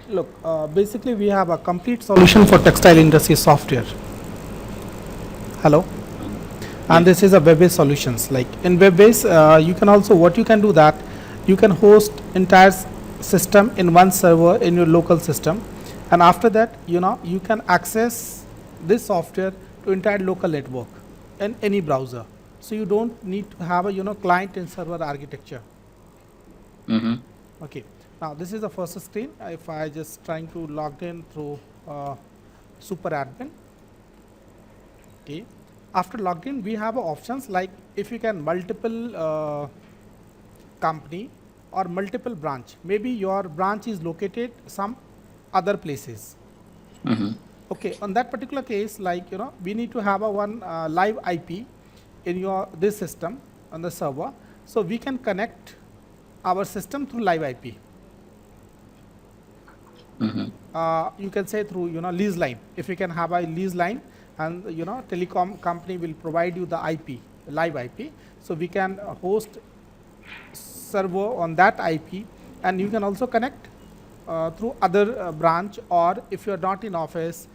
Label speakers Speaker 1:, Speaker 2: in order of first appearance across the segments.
Speaker 1: Look, basically we have a complete solution for textile industry software. Hello, and
Speaker 2: Yes.
Speaker 1: this is a web-based solutions. Like in web-based, you can also what you can do that you can host entire system in one server in your local system, and after that you can access this software to entire local network in any browser. So you don't need to have a client and server architecture.
Speaker 2: Mm-hmm.
Speaker 1: Okay. Now this is the first screen. If I just trying to log in through super admin. Okay. After login, we have options like if you can multiple company or multiple branch. Maybe your branch is located some other places.
Speaker 2: Mm-hmm.
Speaker 1: Okay. On that particular case, like we need to have a one live IP in your this system on the server, so we can connect our system through live IP.
Speaker 2: Mm-hmm.
Speaker 1: You can say through lease line. If you can have a lease line, and telecom company will provide you the IP, live IP, so we can host server on that IP, and you can also connect through other branch, or if you're not in office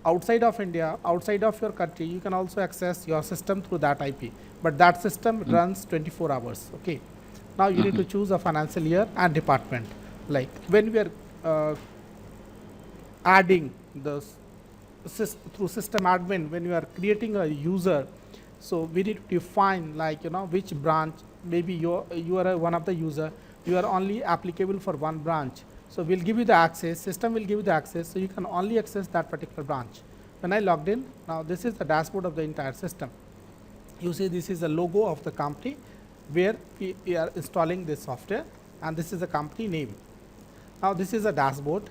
Speaker 1: outside of India, outside of your country, you can also access your system through that IP, but that system runs 24 hours. Okay. Now you need
Speaker 2: Mm-hmm.
Speaker 1: to choose a financial year and department. Like when we are adding the through system admin, when you are creating a user, so we need to define like which branch. Maybe you are one of the user, you are only applicable for one branch, so we'll give you the access, system will give you the access, so you can only access that particular branch. When I logged in, now this is the dashboard of the entire system. You see this is the logo of the company where we are installing this software, and this is the company name. Now this is a dashboard,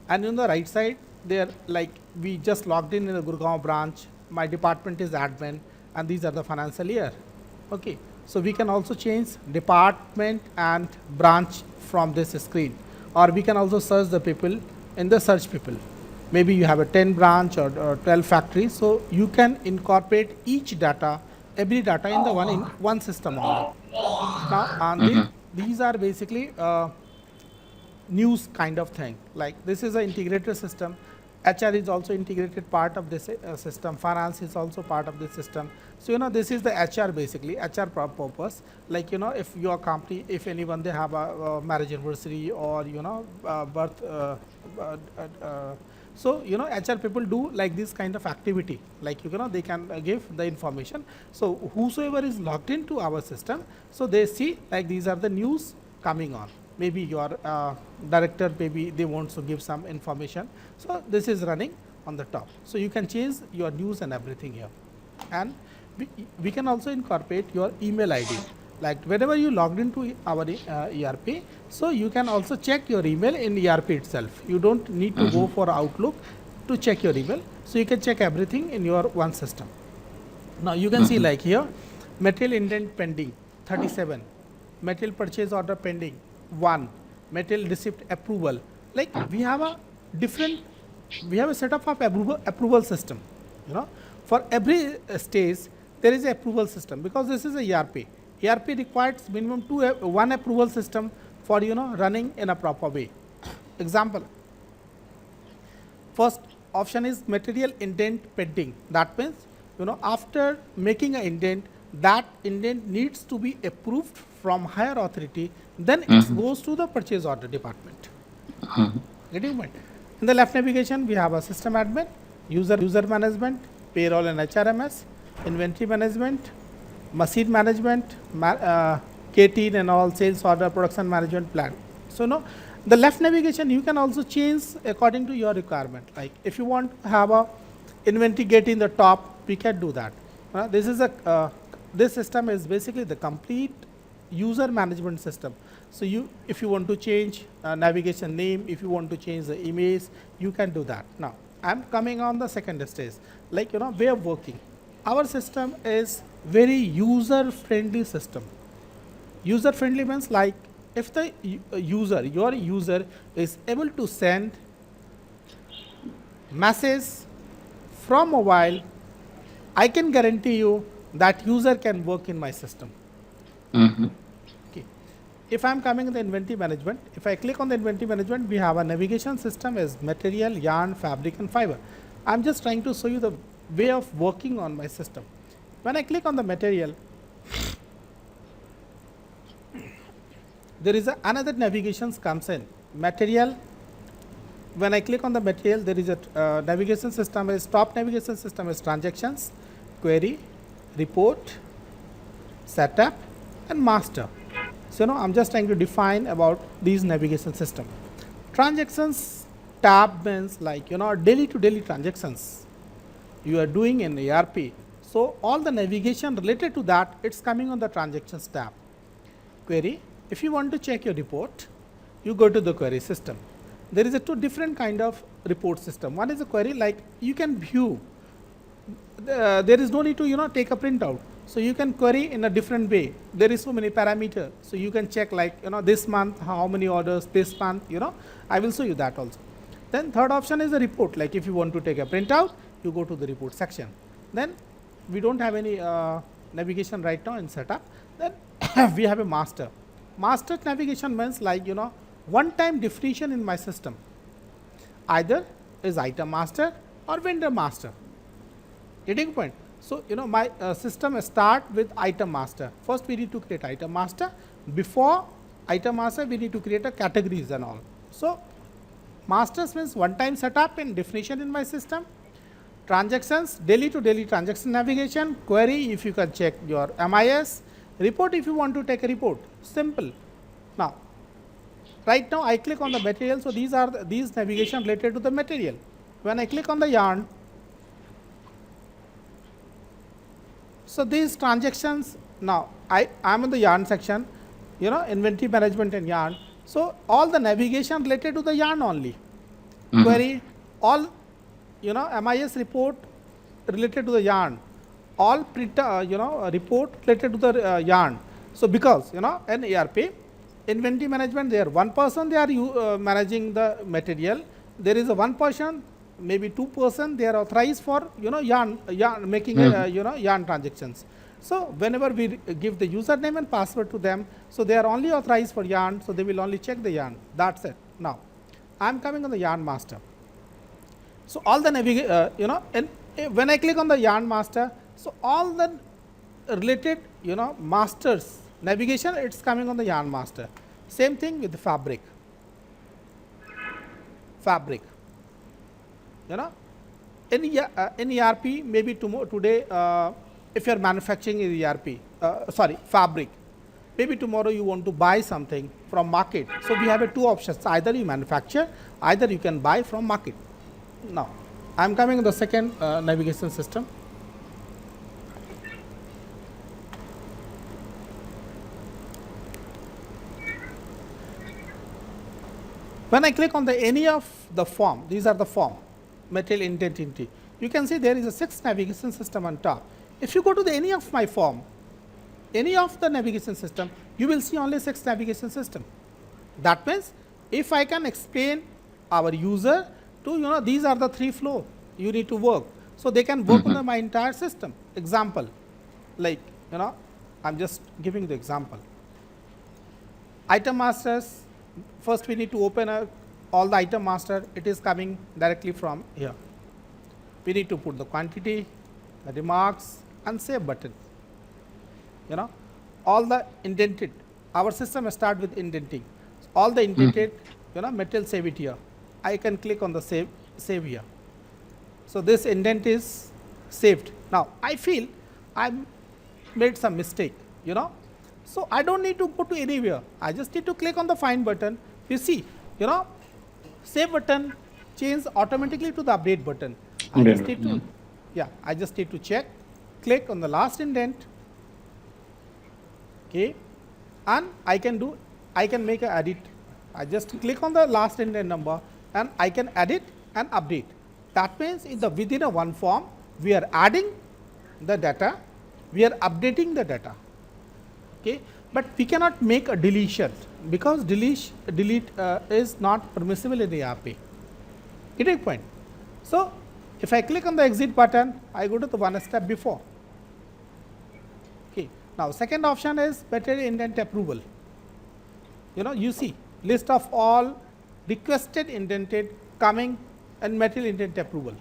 Speaker 1: and on the right side there, like we just logged in the Gurgaon branch, my department is admin, and these are the financial year. Okay, so we can also change department and branch from this screen, or we can also search the people in the search people. Maybe you have a 10 branch or 12 factories, so you can incorporate each data, every data in the one system only. Now and
Speaker 2: Mm-hmm.
Speaker 1: these are basically news kind of thing. Like this is an integrated system. HR is also integrated part of this system. Finance is also part of this system. So this is the HR, basically HR purpose. Like if your company, if anyone they have a marriage anniversary, or birth. So HR people do like this kind of activity. Like they can give the information. So whosoever is logged into our system, so they see like these are the news coming on. Maybe your director, maybe they want to give some information, so this is running on the top, so you can change your news and everything here. And we can also incorporate your email ID, like whenever you logged into our ERP, so you can also check your email in ERP itself. You don't need to go
Speaker 2: Mm-hmm.
Speaker 1: for Outlook to check your email, so you can check everything in your one system. Now you can see
Speaker 2: Mm-hmm.
Speaker 1: like here, material indent pending 37, material purchase order pending 1, material receipt approval. Like we have a different, we have a setup of approval system. You know, for every stage there is a approval system, because this is a ERP. ERP requires minimum one approval system for running in a proper way. Example, first option is material indent pending. That means after making an indent, that indent needs to be approved from higher authority, then it
Speaker 2: Mm-hmm.
Speaker 1: goes to the purchase order department.
Speaker 2: Mm-hmm.
Speaker 1: Getting point? In the left navigation we have a system admin, user management, payroll and HRMS, inventory management, machine management, KT and all, sales order, production management plan. So the left navigation you can also change according to your requirement. Like if you want to have a inventory gate in the top, we can do that. This is a this system is basically the complete user management system. So if you want to change navigation name, if you want to change the image, you can do that. Now I'm coming on the second stage, like way of working. Our system is very user friendly system. User friendly means like if the your user is able to send message from mobile, I can guarantee you that user can work in my system.
Speaker 2: Mm-hmm.
Speaker 1: Okay. if I am coming in the inventory management, if I click on the inventory management, we have a navigation system as material, yarn, fabric and fiber. I am just trying to show you the way of working on my system. When I click on the material, there is another navigation comes in. Material, when I click on the material, there is a navigation system is top navigation system is transactions, query, report, setup and master. So now I'm just trying to define about these navigation system. Transactions tab means like daily to daily transactions you are doing in ERP. So all the navigation related to that, it's coming on the transactions tab. Query, if you want to check your report, you go to the query system. There is a two different kind of report system. One is a query, like you can view. There is no need to take a printout. So you can query in a different way. There is so many parameters. So you can check like this month how many orders, this month I will show you that also. Then third option is a report. Like if you want to take a printout, you go to the report section. Then we don't have any navigation right now in setup. Then we have a master. Master navigation means like one time definition in my system. Either is item master or vendor master. Getting point? So my system start with item master. First we need to create item master. Before item master we need to create a categories and all. So masters means one time setup and definition in my system. Transactions, daily to daily transaction navigation. Query, if you can check your MIS. Report, if you want to take a report. Simple. Now right now I click on the material. So these are these navigation related to the material. When I click on the yarn, so these transactions, now I am in the yarn section, inventory management and yarn. So all the navigation related to the yarn only. Query, all MIS report related to the yarn, all print report related to the yarn. So because in ERP, inventory management, there one person they are managing the material. There is a one person, maybe 2 person, they are authorized for yarn making yarn transactions. So whenever we give the username and password to them, so they are only authorized for yarn, so they will only check the yarn. That's it. Now I am coming on the yarn master. So all the and when I click on the yarn master, so all the related masters navigation, it's coming on the yarn master. Same thing with the fabric. In ERP, maybe today, if you are manufacturing in ERP, fabric, maybe tomorrow you want to buy something from market. So we have two options: either you manufacture, either you can buy from market. Now I am coming to the second navigation system. When I click on any of the form, these are the form, material identity, you can see there is a 6 navigation system on top. If you go to any of my form, any of the navigation system, you will see only 6 navigation system. That means if I can explain our user to these are the 3 flow you need to work. So they can work on my entire system. Example, like I'm just giving the example. Item masters, first we need to open all the item master. It is coming directly from here. We need to put the quantity, the remarks and save button. All the indented, our system start with indenting. So all the indented material, save it here. I can click on the save here. So this indent is saved. Now I feel I made some mistake, so I don't need to go to anywhere. I just need to click on the find button. You see, save button change automatically to the update button. I just need to check, click on the last indent, okay, and I can make an edit. I just click on the last indent number and I can edit and update. That means within a one form, we are adding the data, we are updating the data, okay, but we cannot make a deletion because delete is not permissible in the ERP. Getting point? So if I click on the exit button, I go to the one step before. Okay. Now second option is material indent approval. You see list of all requested indented coming and material indent approval.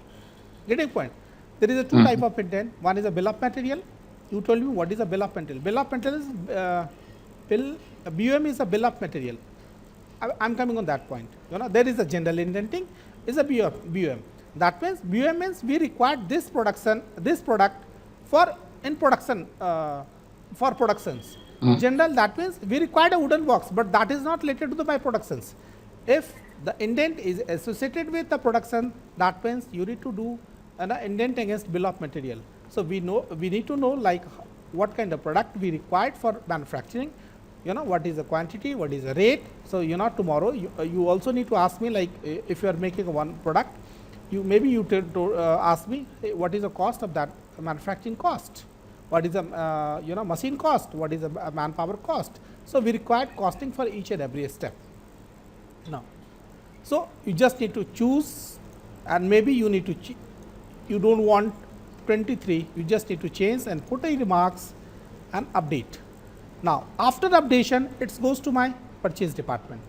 Speaker 1: Getting point? There is a two type of indent. One is a bill of material. You told me what is a bill of material. Bill of material is BOM is a bill of material. I'm coming on that point. There is a general indenting is a BOM. That means BOM means we require this product for in production for productions. General, that means we require a wooden box, but that is not related to the by productions. If the indent is associated with the production, that means you need to do an indent against bill of material. So we need to know like what kind of product we required for manufacturing. What is the quantity, what is the rate. So tomorrow you also need to ask me, like if you are making one product, you ask me, hey, what is the cost of that manufacturing cost, what is the machine cost, what is the manpower cost. So we require costing for each and every step. Now, so you just need to choose, and maybe you need to you don't want 23, you just need to change and put a remarks and update. Now, after updation, it goes to my purchase department.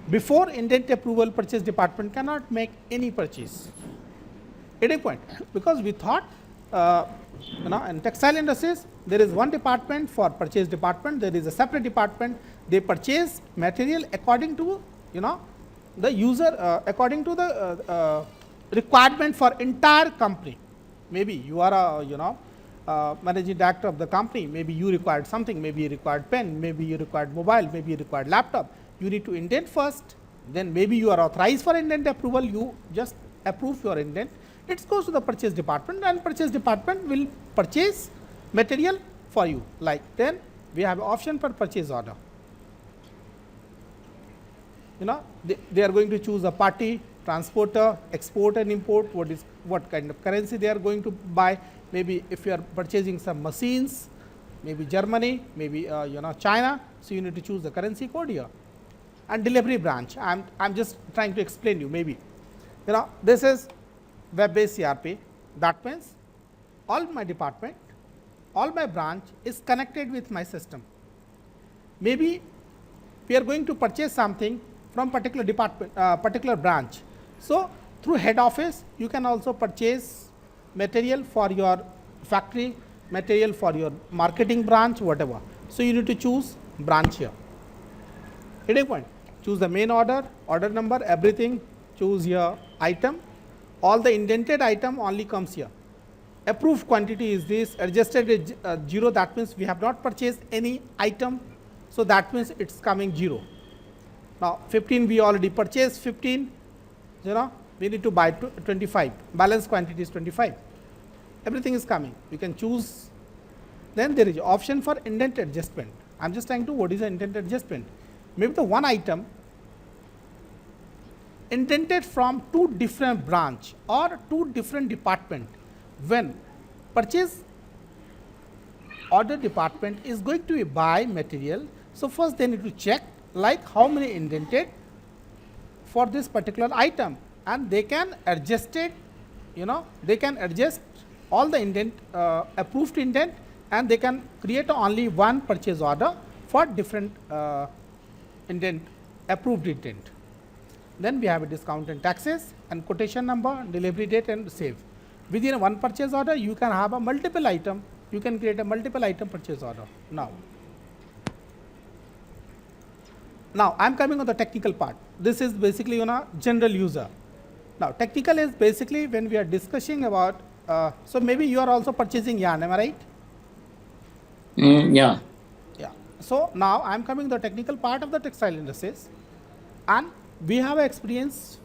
Speaker 1: Before indent approval, purchase department cannot make any purchase. Getting point? Because we thought, in textile industries, there is one department for purchase department, there is a separate department. They purchase material according to, the user, according to the requirement for entire company. Maybe you are a, managing director of the company, maybe you required something, maybe you required pen, maybe you required mobile, maybe you required laptop. You need to indent first, then maybe you are authorized for indent approval, you just approve your indent. It goes to the purchase department, and purchase department will purchase material for you. Like then we have option for purchase order. They are going to choose a party, transporter, export and import, what kind of currency they are going to buy. Maybe if you are purchasing some machines, maybe Germany, maybe China, so you need to choose the currency code here. And delivery branch, I'm just trying to explain you. Maybe this is web-based ERP. That means all my department, all my branch is connected with my system. Maybe we are going to purchase something from particular department, particular branch. So through head office, you can also purchase material for your factory, material for your marketing branch, whatever. So you need to choose branch here. Getting point? Choose the main order, order number, everything. Choose your item. All the indented item only comes here. Approved quantity is this. Adjusted is 0. That means we have not purchased any item. So that means it's coming 0. Now 15 we already purchased 15. We need to buy 25. Balance quantity is 25. Everything is coming. We can choose. Then there is option for indent adjustment. I'm just trying to what is the indent adjustment. Maybe the one item indented from two different branch or two different department. When purchase order department is going to buy material, so first they need to check like how many indented for this particular item, and they can adjust it. They can adjust all the indent, approved indent, and they can create only one purchase order for different indent, approved indent. Then we have a discount and taxes and quotation number, delivery date and save. Within one purchase order, you can have a multiple item. You can create a multiple item purchase order. Now I am coming on the technical part. This is basically general user. Now technical is basically when we are discussing about. So maybe you are also purchasing yarn. Am I right?
Speaker 2: Yeah.
Speaker 1: Yeah. So now I am coming to the technical part of the textile industries, and we have experience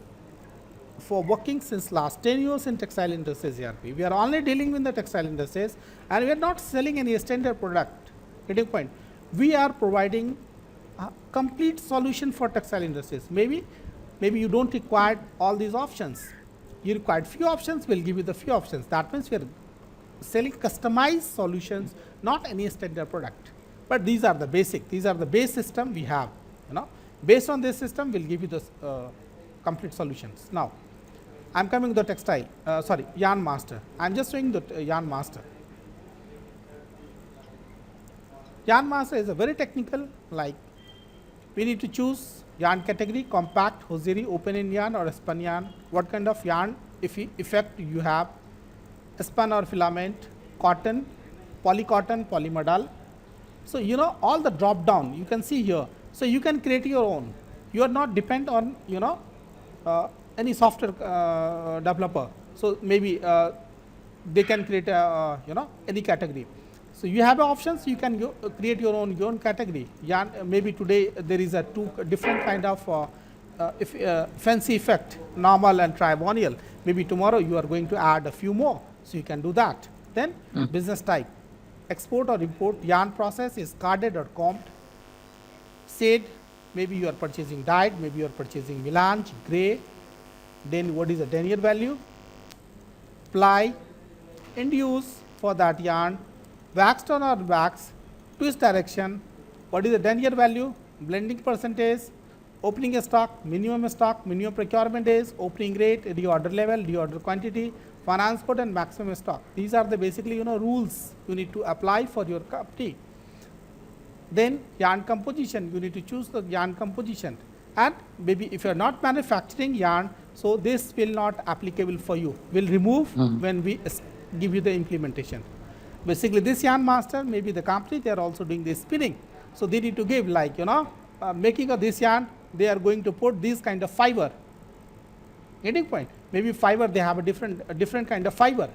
Speaker 1: for working since last 10 years in textile industries ERP. We are only dealing with the textile industries, and we are not selling any standard product. Getting point? We are providing a complete solution for textile industries. Maybe you don't require all these options. You require few options, we'll give you the few options. That means we are selling customized solutions, not any standard product. But these are the basic, these are the base system we have. Based on this system, we'll give you the complete solutions. Now, I'm coming to the yarn master. I'm just showing the yarn master. Yarn master is a very technical, like We need to choose yarn category, compact, hosiery, open-end yarn or spun yarn. What kind of yarn effect you have, spun or filament, cotton, polycotton, polymodal. So, you know, all the drop down you can see here. So, you can create your own. You are not depend on, you know, any software developer. So, maybe they can create a, you know, any category. So, you have options, you can create your own category. Yarn, maybe today there is a two different kind of fancy effect, normal and tribonial. Maybe tomorrow you are going to add a few more. So, you can do that. Then business type, export or import, yarn process is carded or combed, shade, maybe you are purchasing dyed, maybe you are purchasing melange, gray. Then what is the denier value, ply, end use for that yarn, waxed on or wax, twist direction, what is the denier value, blending percentage, opening stock, minimum procurement days, opening rate, reorder level, reorder quantity, finance code and maximum stock. These are the basically, you know, rules you need to apply for your company. Then yarn composition, you need to choose the yarn composition, and maybe if you are not manufacturing yarn, so this will not applicable for you, will remove when we give you the implementation. Basically this yarn master, maybe the company, they are also doing this spinning. So, they need to give, like, you know, making of this yarn, they are going to put this kind of fiber. Getting point? Maybe fiber, they have a different kind of fiber.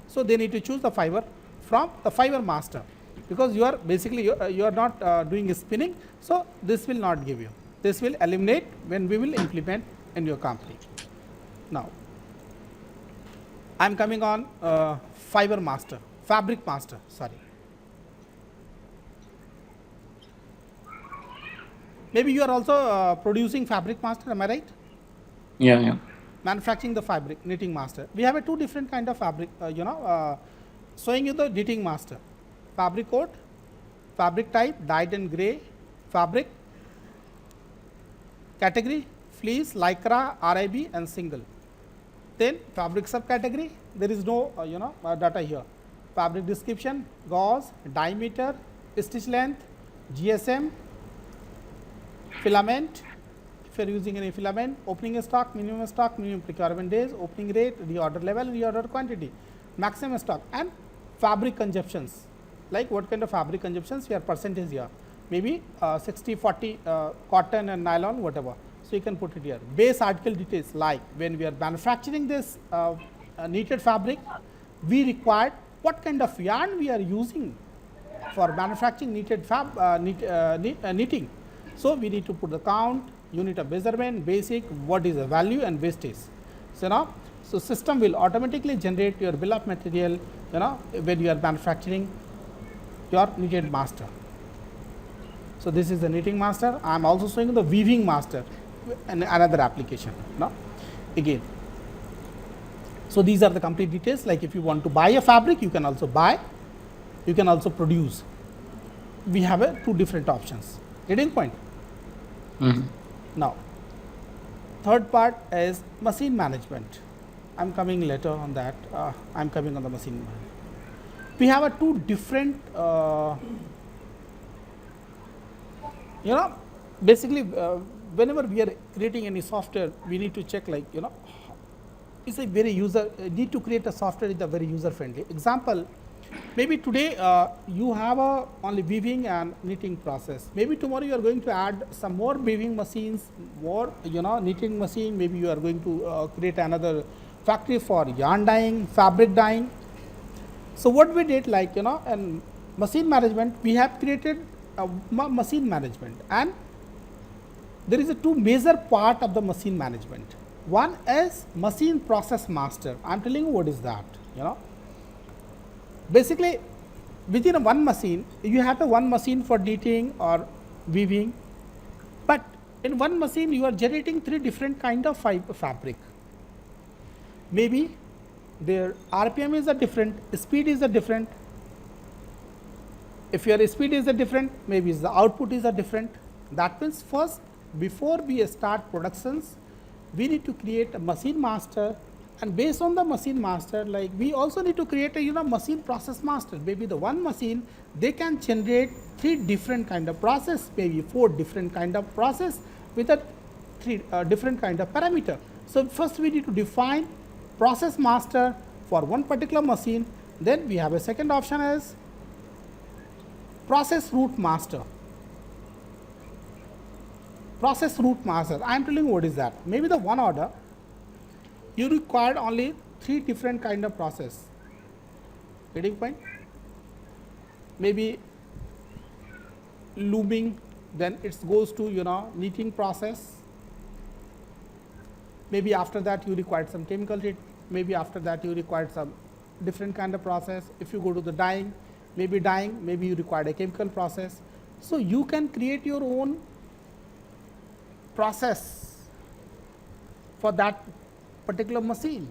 Speaker 1: So, they need to choose the fiber from the fiber master, because you are basically you are not doing spinning. So, this will not give you. This will eliminate when we will implement in your company. Now, I am coming on fiber master, fabric master, sorry. Maybe you are also producing fabric master, am I right?
Speaker 2: Yeah, yeah.
Speaker 1: Manufacturing the fabric, knitting master. We have a two different kind of fabric, showing you the knitting master. Fabric code, fabric type, dyed and gray, fabric, category, fleece, lycra, RIB and single. Then fabric subcategory, there is no data here. Fabric description, gauze, diameter, stitch length, GSM, filament, if you are using any filament, opening stock, minimum procurement days, opening rate, reorder level, reorder quantity, maximum stock, and fabric consumptions. Like what kind of fabric consumptions, we are percentage here, maybe 60-40 cotton and nylon, whatever. So, you can put it here. Base article details, like when we are manufacturing this knitted fabric, we require what kind of yarn we are using for manufacturing knitted knitting. So, we need to put the count, unit of measurement, basic, what is the value and wastage. So, now, so system will automatically generate your bill of material, when you are manufacturing your knitted master. So, this is the knitting master. I am also showing the weaving master and another application. Again. So, these are the complete details. Like if you want to buy a fabric, you can also buy, you can also produce. We have two different options. Getting point? Now, third part is machine management. I am coming later on that. I am coming on the machine management. We have two different, basically whenever we are creating any software, we need to check, like, it's a very need to create a software is a very user friendly. Example, maybe today you have only weaving and knitting process. Maybe tomorrow you are going to add some more weaving machines, more knitting machine. Maybe you are going to create another factory for yarn dyeing, fabric dyeing. So, what we did, like, and machine management, we have created machine management, and there is a two major part of the machine management. One is machine process master. I am telling you what is that. Basically, within one machine, you have one machine for knitting or weaving, but in one machine you are generating three different kind of fabric. Maybe their RPM is a different, speed is a different. If your speed is a different, maybe the output is a different. That means first, before we start productions, we need to create a machine master And based on the machine master, like we also need to create a machine process master. Maybe the one machine, they can generate 3 different kind of process, maybe 4 different kind of process with a 3 different kind of parameter. So first we need to define process master for one particular machine. Then we have a second option as process route master. Process route master, I am telling you what is that. Maybe the one order, you required only 3 different kind of process. Getting point? Maybe looming, then it goes to knitting process. Maybe after that you required some chemical treat. Maybe after that you required some different kind of process. If you go to the dyeing, maybe you required a chemical process. So you can create your own process for that particular machine.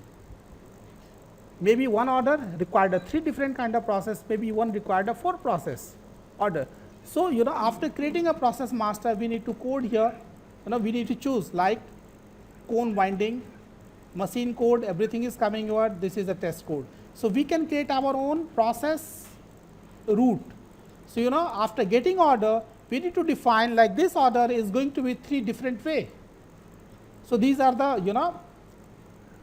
Speaker 1: Maybe one order required a 3 different kind of process, maybe one required a 4 process order. So after creating a process master, we need to code here, we need to choose like cone winding, machine code, everything is coming here, this is a test code. So we can create our own process route. So after getting order, we need to define like this order is going to be 3 different way. So these are the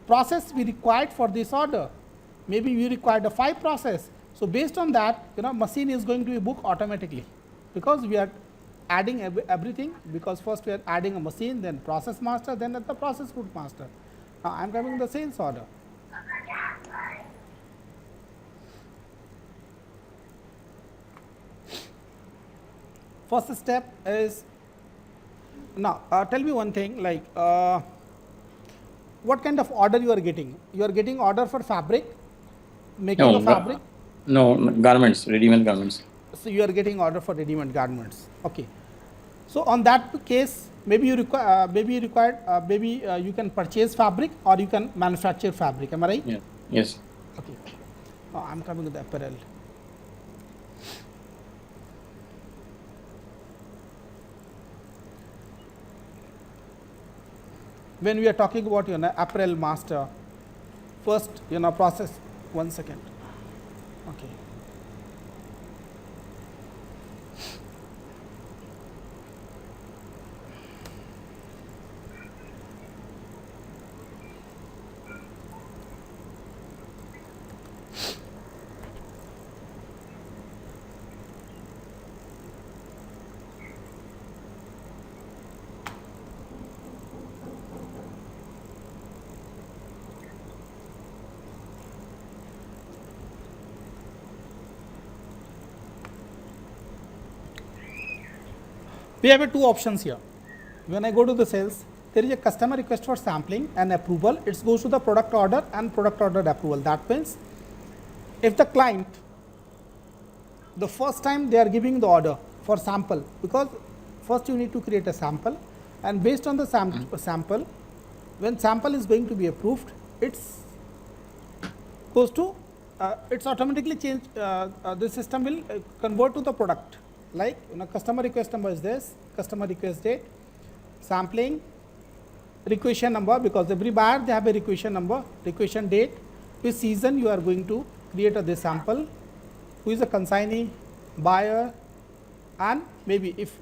Speaker 1: process we required for this order. Maybe we required a 5 process. So based on that, machine is going to be booked automatically, because we are adding everything, because first we are adding a machine, then process master, then at the process route master. Now I am coming to the sales order. First step is, now tell me one thing, like what kind of order you are getting? You are getting order for fabric, making a fabric?
Speaker 2: No, garments, ready-made garments.
Speaker 1: So you are getting order for ready-made garments. Okay. So on that case, maybe you require, maybe you can purchase fabric or you can manufacture fabric. Am I right?
Speaker 2: Yeah. Yes.
Speaker 1: Okay. Now I am coming to the apparel. When we are talking about apparel master, first process, 1 second. Okay. We have 2 options here. When I go to the sales, there is a customer request for sampling and approval. It goes to the product order and product order approval. That means if the client, the first time they are giving the order for sample, because first you need to create a sample, and based on the sample, when sample is going to be approved, it's goes to it's automatically change, the system will convert to the product. Like customer request number is this, customer request date, sampling, requisition number, because every buyer they have a requisition number, requisition date, which season you are going to create this sample, who is a consignee, buyer, and maybe if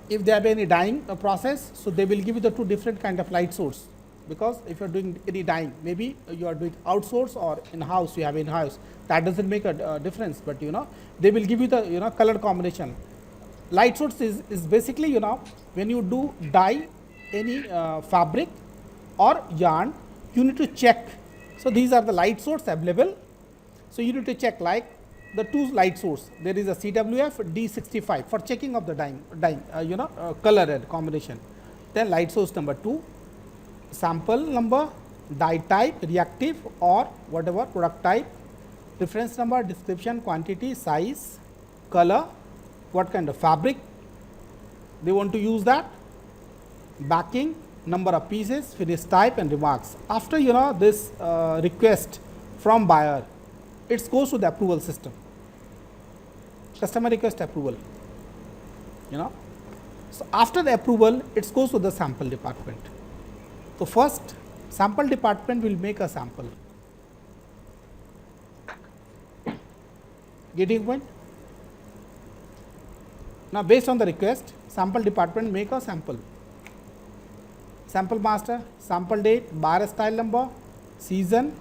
Speaker 1: if they have any dyeing process, so they will give you the 2 different kind of light source. Because if you are doing any dyeing, maybe you are doing outsource or in-house, you have in-house, that doesn't make a difference, but they will give you the color combination. Light source is basically when you do dye any fabric or yarn, you need to check. So these are the light source available. So you need to check like the 2 light source. There is a CWF D65 for checking of the dyeing color and combination. Then light source number 2, sample number, dye type, reactive or whatever product type, reference number, description, quantity, size, color, what kind of fabric they want to use that, backing, number of pieces, finish type and remarks. After this request from buyer, it goes to the approval system, customer request approval. So after the approval, it goes to the sample department. So first Sample department will make a sample. Getting point? Now based on the request, sample department make a sample. Sample master, sample date, buyer style number, season,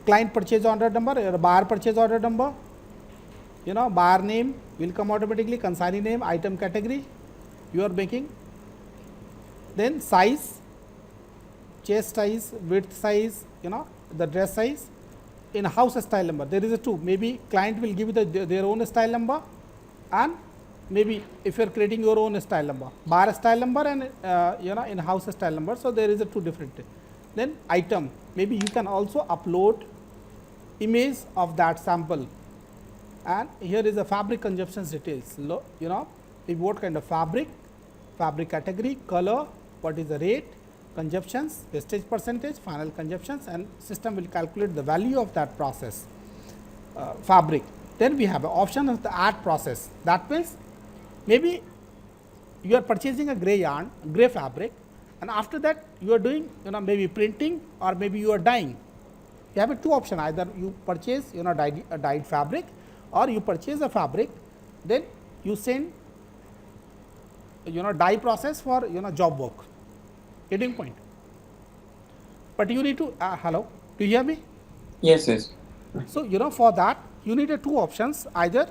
Speaker 1: client purchase order number, or buyer purchase order number, buyer name will come automatically, consignee name, item category you are making. Then size, chest size, width size, the dress size, in house style number. There is a two. Maybe client will give you their own style number, and maybe if you are creating your own style number, buyer style number and in house style number. So there is a two different. Then item, maybe you can also upload image of that sample, and here is the fabric consumptions details. Maybe what kind of fabric category, color, what is the rate, consumptions, wastage percentage, final consumptions, and system will calculate the value of that process fabric. Then we have an option of the add process. That means maybe you are purchasing a gray yarn, gray fabric, and after that you are doing maybe printing, or maybe you are dyeing. You have a two option, either you purchase dyed fabric, or you purchase a fabric, then you send dye process for job work. Getting point? But you need to hello, do you hear me?
Speaker 2: Yes, yes.
Speaker 1: So for that you need two options. Either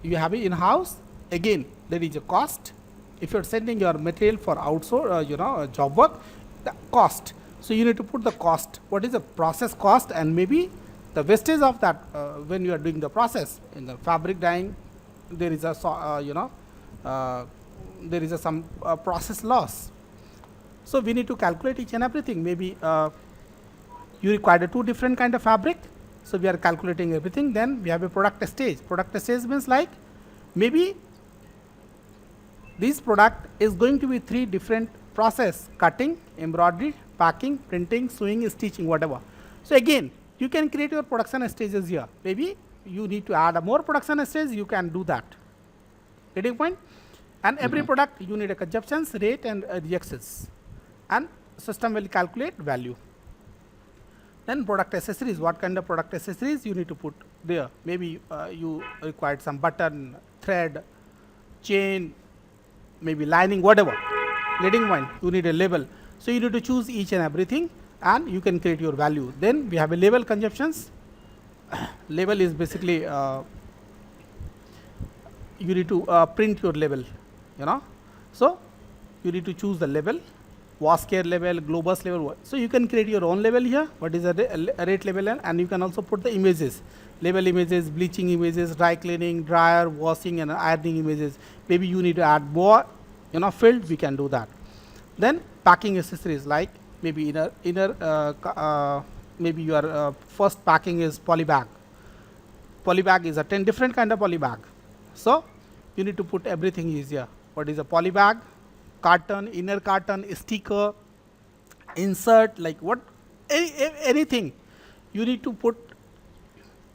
Speaker 1: you have it in house, again there is a cost. If you are sending your material for outsource job work, the cost. So you need to put the cost, what is the process cost, and maybe the wastage of that when you are doing the process. In the fabric dyeing, there is a some process loss. So we need to calculate each and everything. Maybe you require two different kind of fabric, so we are calculating everything. Then we have a product stage. Product stage means like maybe this product is going to be three different process: cutting, embroidery, packing, printing, sewing, stitching, whatever. So again you can create your production stages here. Maybe you need to add a more production stage, you can do that. Getting point? And every product you need a consumptions, rate, and rejections, and system will calculate value. Then product accessories, what kind of product accessories you need to put there. Maybe you required some button, thread, chain, maybe lining, whatever. Getting point? You need a label. So you need to choose each and everything, and you can create your value. Then we have a label consumptions. Label is basically you need to print your label, So you need to choose the label, Wascare label, Globus label. So you can create your own label here. What is a rate label, and you can also put the images, label images, bleaching images, dry cleaning, dryer, washing, and ironing images. Maybe you need to add more, field. We can do that. Then packing accessories, like maybe maybe your first packing is poly bag. Poly bag is a 10 different kind of poly bag. So you need to put everything easier. What is a poly bag? Carton, inner carton, sticker, insert, like what, anything you need to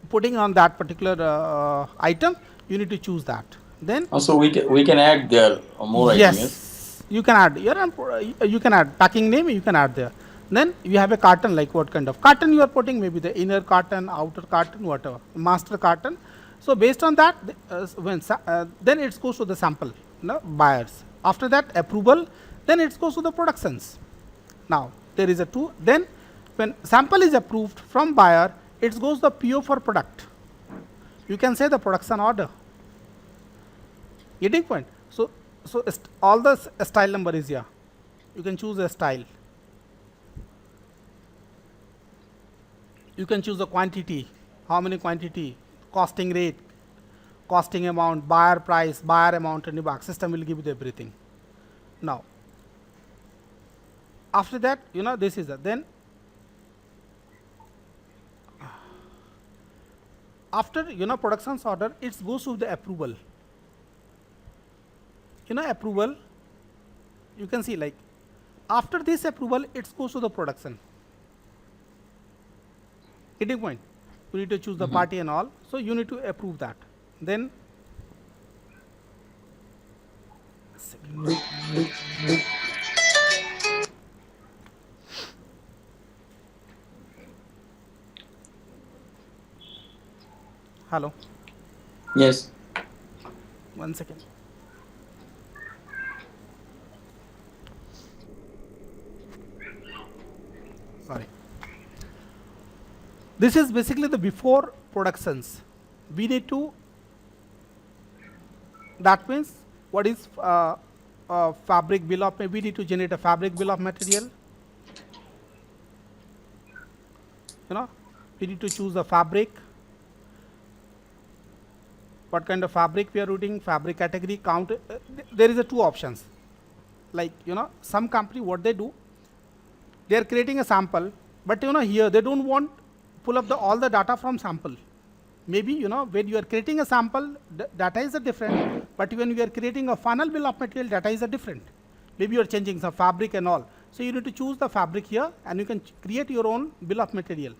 Speaker 1: putting on that particular item. You need to choose that. Then
Speaker 2: Also we can add there more items.
Speaker 1: Yes, you can add. You can add packing name. You can add there. Then you have a carton, like what kind of carton you are putting. Maybe the inner carton, outer carton, whatever, master carton. So based on that, then it goes to the sample, buyers. After that, approval. Then it goes to the productions. Now there is a two. Then when sample is approved from buyer, it goes the PO for product. You can say the production order. Getting point? So all the style number is here. You can choose a style. You can choose the quantity, how many quantity, costing rate, costing amount, buyer price, buyer amount, and the back system will give you everything. Now, after that, this is then after productions order, it goes to the approval. Approval, you can see, like after this approval, it goes to the production. Getting point? You need to choose the party and all. So you need to approve that. Then Hello.
Speaker 2: Yes.
Speaker 1: 1 second. Sorry. This is basically the before productions. We need to, that means what is fabric bill of, we need to generate a fabric bill of material. You know, we need to choose the fabric. What kind of fabric we are routing, fabric category, count. There is a two options. Like, some company, what they do, they are creating a sample, but here they don't want pull up all the data from sample. Maybe when you are creating a sample, data is a different, but when you are creating a final bill of material, data is a different. Maybe you are changing some fabric and all. So you need to choose the fabric here, and you can create your own bill of material.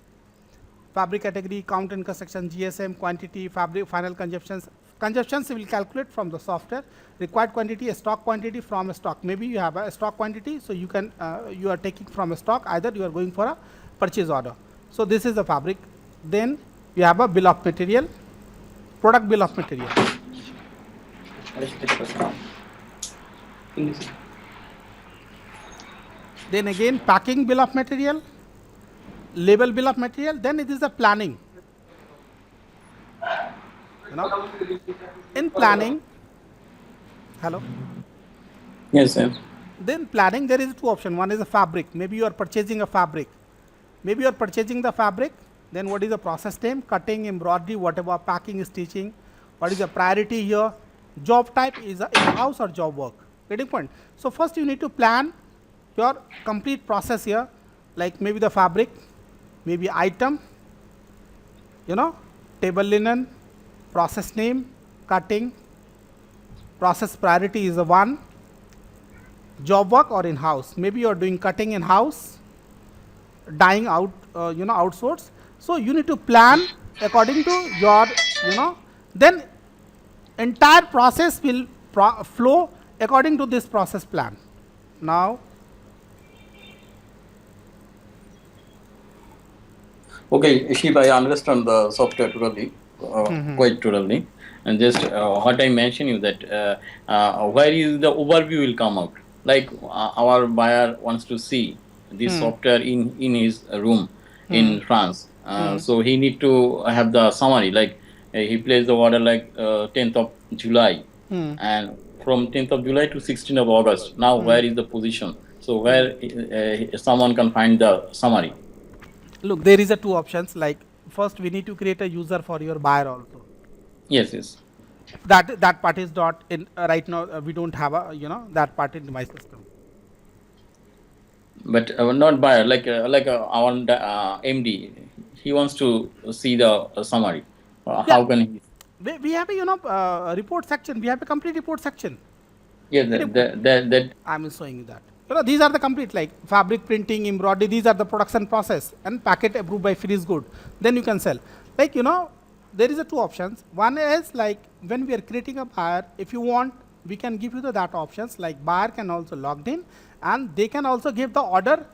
Speaker 1: Fabric category, count and construction, GSM, quantity, fabric, final consumptions. Consumptions will calculate from the software. Required quantity, a stock quantity from a stock. Maybe you have a stock quantity, so you can you are taking from a stock. Either you are going for a purchase order. So this is the fabric. Then you have a bill of material, product bill of material. Then again packing bill of material, label bill of material. Then it is the planning. In planning, hello.
Speaker 2: Yes, yes.
Speaker 1: Then planning, there is two options. One is a fabric. Maybe you are purchasing a fabric. Maybe you are purchasing the fabric. Then what is the process name? Cutting, embroidery, whatever, packing, stitching. What is the priority here? Job type is in-house or job work. Getting point. So first you need to plan your complete process here. Like maybe the fabric, maybe item, table linen, process name, cutting, process priority is the one, job work or in-house. Maybe you are doing cutting in-house, dyeing out, outsource. So you need to plan according to your, then entire process will flow according to this process plan. Now,
Speaker 2: Okay, Shiv, I understand the software totally, quite totally. And just what I mentioned you that where is the overview will come out. Like our buyer wants to see this software in his room in France. So he need to have the summary. Like he placed the order like 10th of July, and from 10th of July to 16th of August. Now where is the position? So where someone can find the summary.
Speaker 1: look, there is a two options. Like first we need to create a user for your buyer also.
Speaker 2: Yes, yes.
Speaker 1: That part is not in right now. We don't have a that part in my system.
Speaker 2: But not buyer like our MD. He wants to see the summary.
Speaker 1: Yeah,
Speaker 2: How can he?
Speaker 1: we have a report section. We have a complete report section.
Speaker 2: Yeah,
Speaker 1: Getting point.
Speaker 2: that
Speaker 1: I'm showing you that. These are the complete like fabric printing, embroidery. These are the production process and packet approved by finished good. Then you can sell. Like there is a two options. One is like when we are creating a buyer. If you want, we can give you the that options. Like buyer can also logged in, and they can also give the order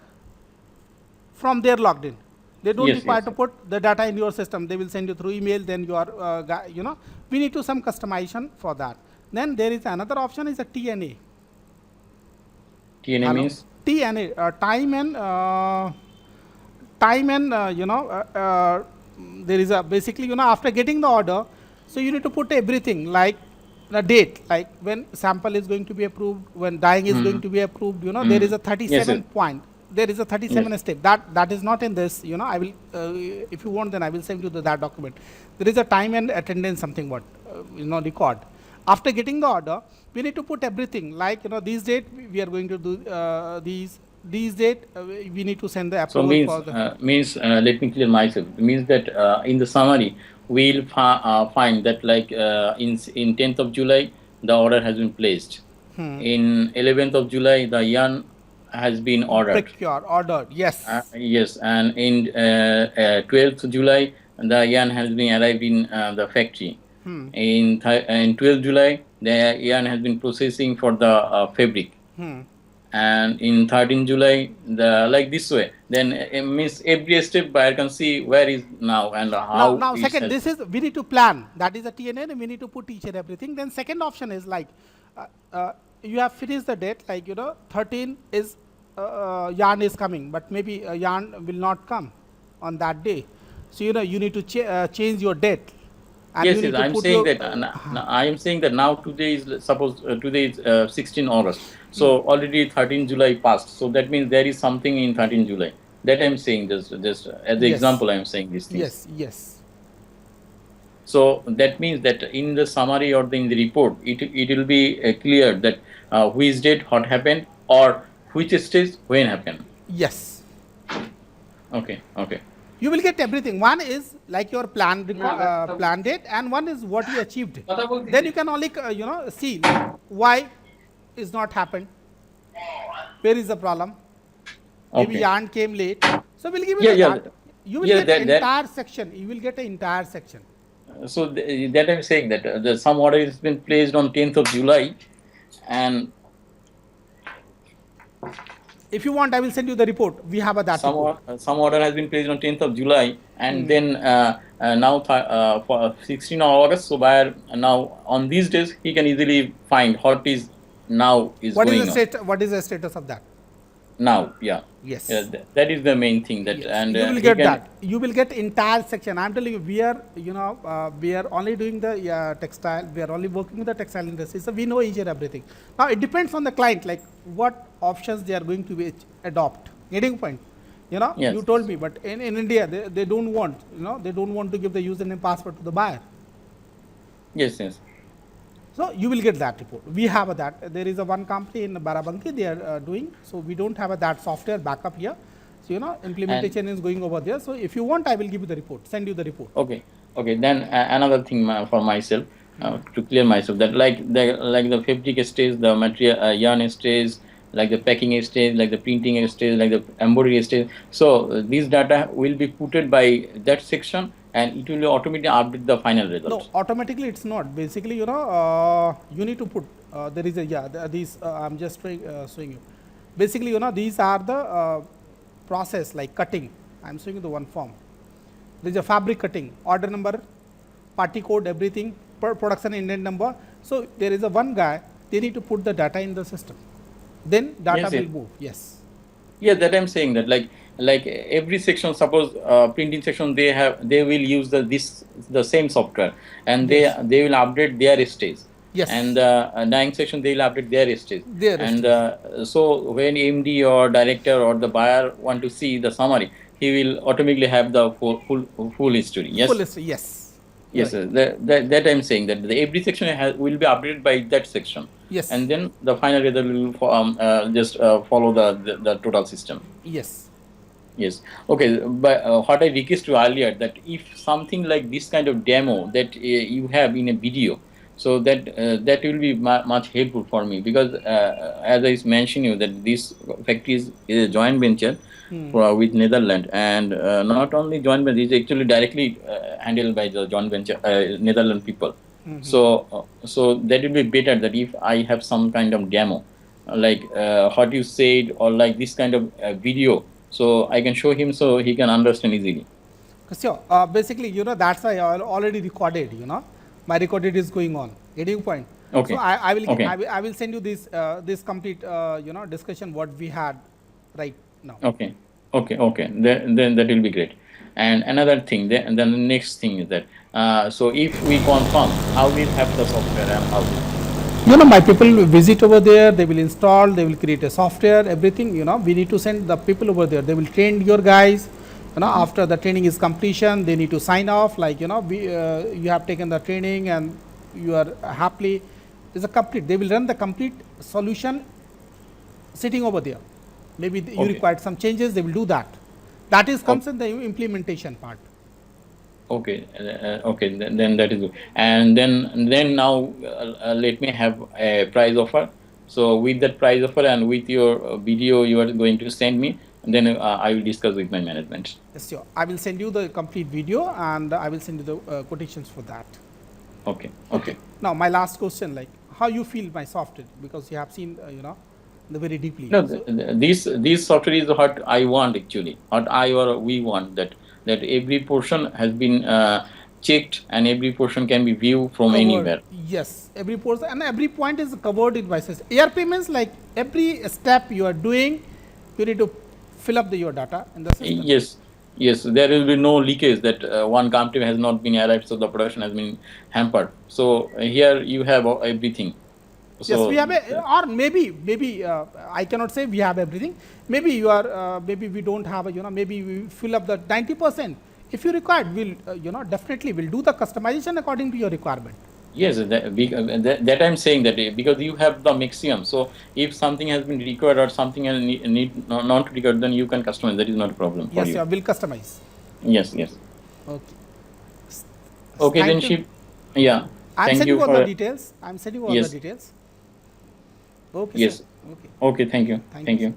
Speaker 1: from their logged in. They don't
Speaker 2: yes,
Speaker 1: require
Speaker 2: yes.
Speaker 1: to put the data in your system. They will send you through email. Then you are, we need to some customization for that. Then there is another option is a TNA.
Speaker 2: TNA
Speaker 1: Hello.
Speaker 2: means
Speaker 1: TNA, time and there is a basically after getting the order, so you need to put everything like the date, like when sample is going to be approved, when dyeing is going to be approved. There is a
Speaker 2: yes,
Speaker 1: 37
Speaker 2: yes,
Speaker 1: point. There is a 37
Speaker 2: yes.
Speaker 1: step that is not in this. I will if you want, then I will send you that document. There is a time and attendance something what record. After getting the order, we need to put everything like these date we are going to do these date we need to send the
Speaker 2: So
Speaker 1: approval for the
Speaker 2: means let me clear myself. Means that in the summary we'll find that like in 10th of July the order has been placed. In 11th of July the yarn has been ordered.
Speaker 1: procure order. Yes.
Speaker 2: Yes, and in 12th July, the yarn has been arrived in the factory. In 12th July, the yarn has been processing for the fabric. and in 13 July, the like this way. Then means every step buyer can see where is now and how
Speaker 1: Now
Speaker 2: it
Speaker 1: second,
Speaker 2: has.
Speaker 1: this is we need to plan. That is a TNN. We need to put each and everything. Then second option is like uh, uh, you have finished the date. Like 13 is yarn is coming, but maybe yarn will not come on that day. So you need to change your date, and you
Speaker 2: Yes, yes.
Speaker 1: need to
Speaker 2: I'm
Speaker 1: put
Speaker 2: saying
Speaker 1: your
Speaker 2: that. I am saying that now today is suppose today is 16 August. So already 13 July passed. So that means there is something in 13 July. That I'm saying just as an
Speaker 1: yes,
Speaker 2: example. I'm saying these things.
Speaker 1: yes.
Speaker 2: So that means that in the summary or in the report, it will be clear that which date what happened or which stage when happened.
Speaker 1: Yes,
Speaker 2: Okay, okay,
Speaker 1: you will get everything. One is like your plan date, and one is what you achieved. Then you can only see like why is not happened, where is the problem. Maybe
Speaker 2: okay.
Speaker 1: yarn came late, so we'll give you
Speaker 2: Yeah,
Speaker 1: the
Speaker 2: yeah,
Speaker 1: that. You will
Speaker 2: yeah.
Speaker 1: get
Speaker 2: That
Speaker 1: entire section. You will get an entire section.
Speaker 2: so that I'm saying that some order has been placed on 10th of July, and
Speaker 1: If you want, I will send you the report. We have a that report.
Speaker 2: some order has been placed on 10th of July, and then now for 16th of August. So buyer now on these days he can easily find what is now is
Speaker 1: What is the
Speaker 2: going on.
Speaker 1: state? What is the status of that?
Speaker 2: Now, yeah, yeah,
Speaker 1: Yes.
Speaker 2: that is the main thing that,
Speaker 1: Yes,
Speaker 2: and
Speaker 1: you will
Speaker 2: he
Speaker 1: get
Speaker 2: can.
Speaker 1: that. You will get entire section. I'm telling you, we are only doing the textile. We are only working with the textile industry, so we know each and everything. Now it depends on the client, like what options they are going to adopt. Getting point. You
Speaker 2: Yes,
Speaker 1: told me, but in India they don't want, they don't want to give the username password to the buyer.
Speaker 2: yes, yes,
Speaker 1: So you will get that report. We have that. There is a one company in Barabanki they are doing. So we don't have that software backup here. So
Speaker 2: and
Speaker 1: implementation is going over there. So if you want, I will give you the report. Send you the report.
Speaker 2: okay, okay. Then another thing for myself, to clear myself, that like the fabric stage, the material yarn stage, like the packing stage, like the printing stage, like the embroidery stage. So these data will be putted by that section, and it will automatically update the final
Speaker 1: No,
Speaker 2: result.
Speaker 1: automatically it's not. Basically, you need to put. There is a these. I'm just showing you. Basically, these are the process like cutting. I'm showing you the one form. There is a fabric cutting, order number, party code, everything, per production indent number. So there is a one guy. They need to put the data in the system. Then data
Speaker 2: Yes,
Speaker 1: will
Speaker 2: yes.
Speaker 1: move. Yes.
Speaker 2: Yeah, that I'm saying that like every section, suppose printing section, they will use the same software, and they
Speaker 1: Yes.
Speaker 2: they will update their stage, and
Speaker 1: Yes.
Speaker 2: dyeing section they will update their stage,
Speaker 1: There it
Speaker 2: and
Speaker 1: is.
Speaker 2: so when MD or director or the buyer want to see the summary, he will automatically have the full history.
Speaker 1: Full
Speaker 2: Yes.
Speaker 1: list. Yes. You're
Speaker 2: Yes,
Speaker 1: right.
Speaker 2: sir. That I'm saying that every section will be updated by that section,
Speaker 1: Yes.
Speaker 2: and then the final result will just follow the total system.
Speaker 1: Yes.
Speaker 2: Yes. Okay. But what I request you earlier, that if something like this kind of demo that you have in a video, so that will be much helpful for me, because as I mentioned you that this factory is a joint venture with Netherlands, and not only joint venture, it's actually directly handled by the joint venture Netherlands people. So that will be better that if I have some kind of demo, like what you said, or like this kind of video, so I can show him so he can understand easily.
Speaker 1: Sure. Basically, that's why I already recorded. My recorded is going on. Getting point. So
Speaker 2: Okay, okay,
Speaker 1: I will send you this complete discussion what we had right now.
Speaker 2: okay, okay. Then that will be great. And another thing, then the next thing is that so if we confirm how we'll have the software and how.
Speaker 1: My people will visit over there. They will install. They will create a software. Everything. We need to send the people over there. They will train your guys. After the training is completion, they need to sign off. Like you have taken the training and you are happily. It's a complete. They will run the complete solution sitting over there. Maybe you
Speaker 2: Okay,
Speaker 1: required some changes. They will do that. That is
Speaker 2: okay,
Speaker 1: comes in the implementation part.
Speaker 2: okay, okay. Then that is good. And then now let me have a price offer. So with that price offer and with your video you are going to send me, and then I will discuss with my management.
Speaker 1: Yes, sure. I will send you the complete video and I will send you the quotations for that.
Speaker 2: Okay,
Speaker 1: Okay.
Speaker 2: okay.
Speaker 1: Now my last question, like how you feel my software, because you have seen, the very deeply.
Speaker 2: No,
Speaker 1: So
Speaker 2: this software is what I want actually. What I or we want that every portion has been checked and every portion can be viewed from
Speaker 1: covered,
Speaker 2: anywhere.
Speaker 1: yes, every portion and every point is covered in vices. ERP means like every step you are doing, you need to fill up your data in the system.
Speaker 2: Yes, yes. There will be no leakage that one company has not been arrived, so the production has been hampered. So here you have everything.
Speaker 1: Yes, we
Speaker 2: So
Speaker 1: have a, or maybe I cannot say we have everything. Maybe you are, maybe we don't have a, maybe we fill up the 90%. If you require, we'll, definitely we'll do the customization according to your requirement.
Speaker 2: yes, that I'm saying that because you have the maximum. So if something has been required or something has need not required, then you can customize. That is not a problem for
Speaker 1: Yes,
Speaker 2: you.
Speaker 1: yeah, we'll customize.
Speaker 2: Yes, yes.
Speaker 1: Okay.
Speaker 2: Okay, then
Speaker 1: Thank you.
Speaker 2: she, yeah.
Speaker 1: I'm
Speaker 2: Thank
Speaker 1: sending
Speaker 2: you
Speaker 1: you all the
Speaker 2: for
Speaker 1: details. I'm sending you all the
Speaker 2: yes,
Speaker 1: details. Okay, sir.
Speaker 2: yes.
Speaker 1: Okay.
Speaker 2: Okay, thank you,
Speaker 1: Thank you,
Speaker 2: thank
Speaker 1: sir.
Speaker 2: you.